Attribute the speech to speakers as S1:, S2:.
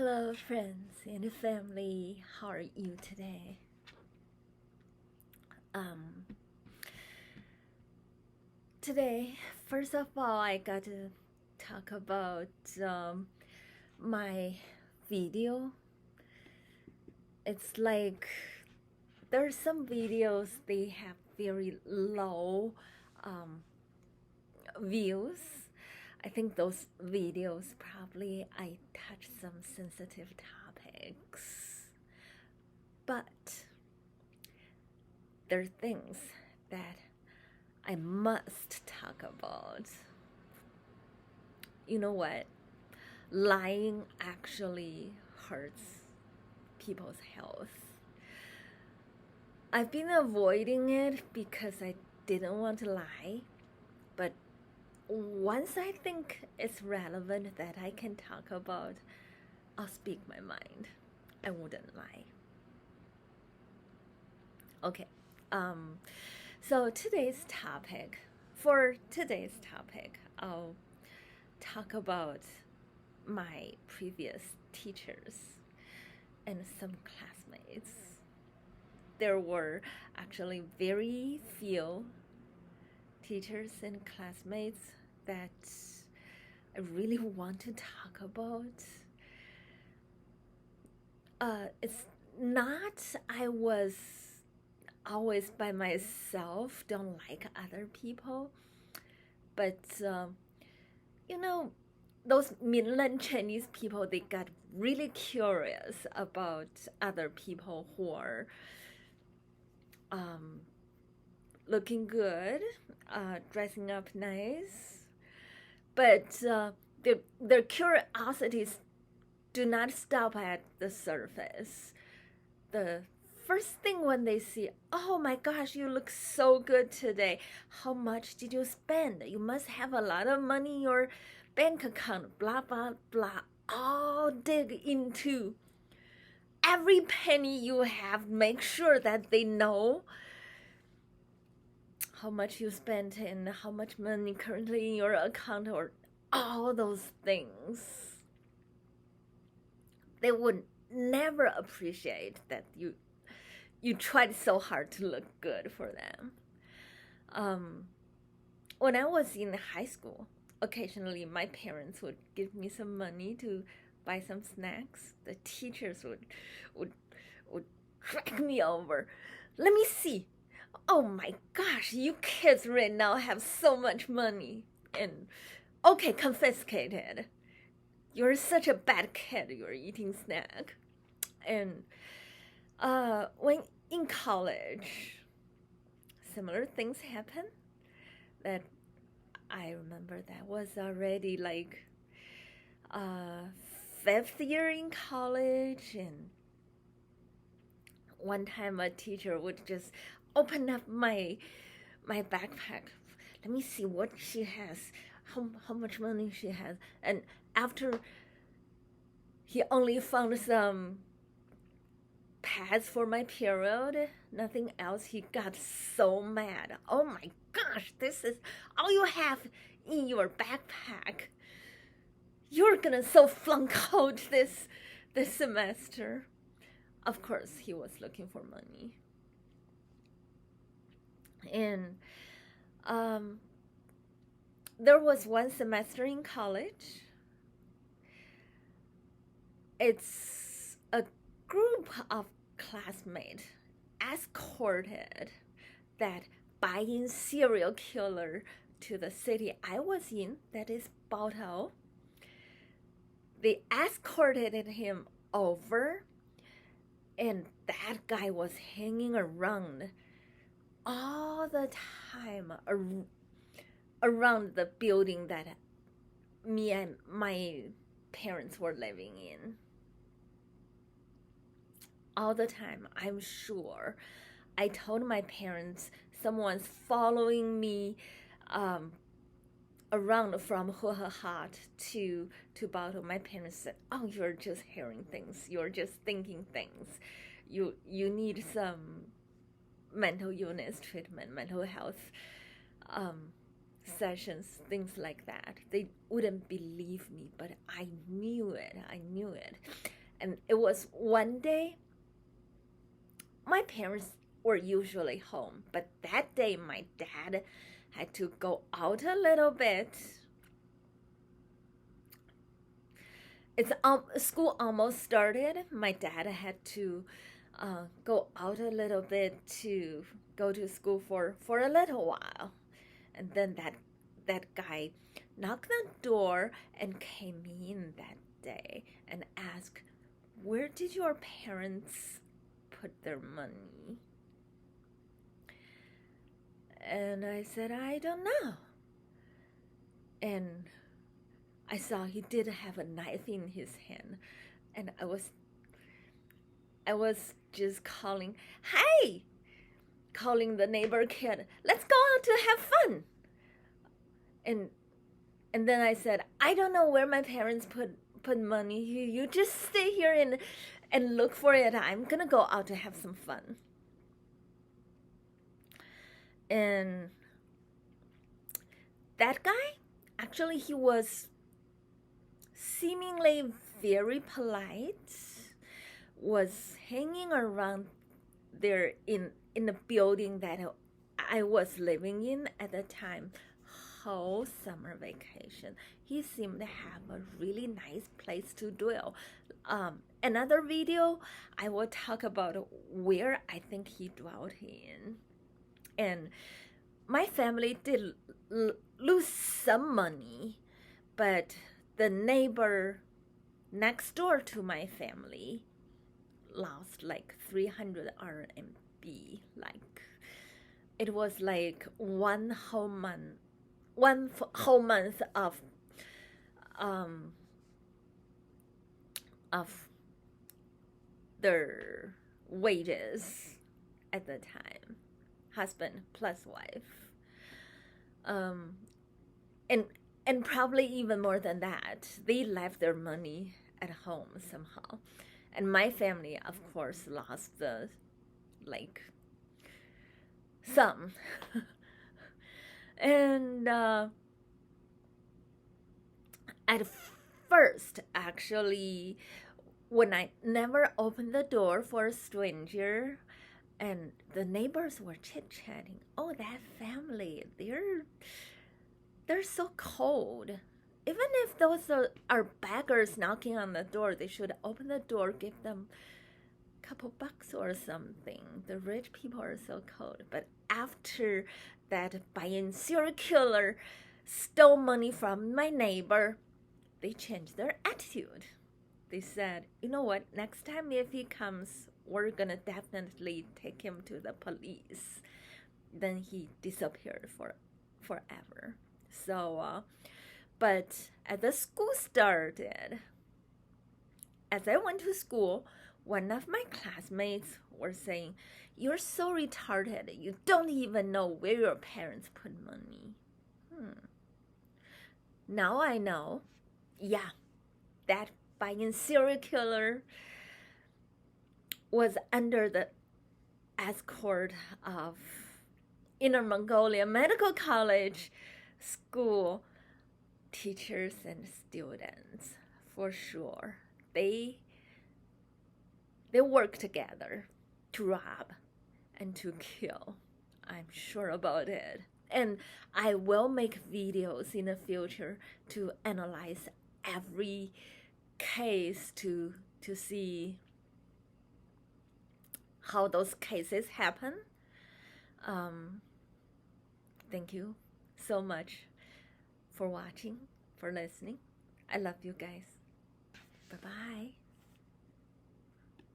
S1: Hello, friends and family. How are you today? Um, Today, first of all, I got to talk about my video. It's like there are some videos they have very low views. I think those videos probably I touch some sensitive topics, but there are things that I must talk about. You know what? Lying actually hurts people's health. I've been avoiding it because I didn't want to lie, but once I think it's relevant that I can talk about, I'll speak my mind. I wouldn't lie. Okay. So for today's topic, I'll talk about my previous teachers and some classmates. There were actually very few teachers and classmates that I really want to talk about. It's not I was always by myself, don't like other people, but those mainland Chinese people, they got really curious about other people who are looking good, dressing up nice, but their curiosities do not stop at the surface. The first thing when they see, oh my gosh, you look so good today. How much did you spend? You must have a lot of money in your bank account, blah, blah, blah. All dig into every penny you have. Make sure that they know how much you spent and how much money currently in your account, or all those things. They would never appreciate that you tried so hard to look good for them. When I was in high school, occasionally my parents would give me some money to buy some snacks. The teachers would drag me over. Let me see. Oh my gosh, you kids right now have so much money. And okay, confiscated. You're such a bad kid, you're eating snack. And when in college, similar things happen. That I remember that was already like 5th year in college, and one time a teacher would just open up my backpack. Let me see what she has, how much money she has. And after he only found some pads for my period, nothing else, he got so mad. Oh my gosh, this is all you have in your backpack. You're gonna so flunk out this semester. Of course, he was looking for money. And there was one semester in college. It's a group of classmates escorted that Baiyin serial killer to the city I was in, that is Baotou. They escorted him over, and that guy was hanging around all the time around the building that me and my parents were living in. All the time, I'm sure. I told my parents someone's following me around from Huahahat to Baotou. My parents said, oh, you're just hearing things. You're just thinking things. You need some mental illness treatment, mental health sessions, things like that. They wouldn't believe me, but I knew it. And it was one day, my parents were usually home, but that day my dad had to go out a little bit. School almost started. My dad had to go out a little bit to go to school for a little while. And then that guy knocked on the door and came in that day and asked, "Where did your parents put their money?" And I said, "I don't know." And I saw he did have a knife in his hand, and I was just calling, "Hey!" calling the neighbor kid, "Let's go out to have fun." And then I said, "I don't know where my parents put money. You just stay here and look for it. I'm gonna go out to have some fun." And that guy, actually, he was seemingly very polite, was hanging around there in the building that I was living in at the time, whole summer vacation. He seemed to have a really nice place to dwell. Another video, I will talk about where I think he dwelled in. And my family did lose some money, but the neighbor next door to my family lost like 300 RMB. Like, it was like one whole month of their wages at the time, husband plus wife, and probably even more than that. They left their money at home somehow, and my family, of course, lost some. And at first, actually, when I never opened the door for a stranger, and the neighbors were chit-chatting, "Oh, that family, they're so cold. Even if those are beggars knocking on the door, they should open the door, give them a couple bucks or something. The rich people are so cold." But after that Baiyin serial killer stole money from my neighbor, they changed their attitude. They said, "You know what, next time if he comes, we're gonna definitely take him to the police." Then he disappeared forever. So, but as the school started, as I went to school, one of my classmates were saying, "You're so retarded. You don't even know where your parents put money." Now I know, yeah, that Baiyin serial killer was under the escort of Inner Mongolia Medical College school teachers and students, for sure. They work together to rob and to kill. I'm sure about it. And I will make videos in the future to analyze every case to see how those cases happen. Thank you so much for watching, for listening. I love you guys. Bye-bye.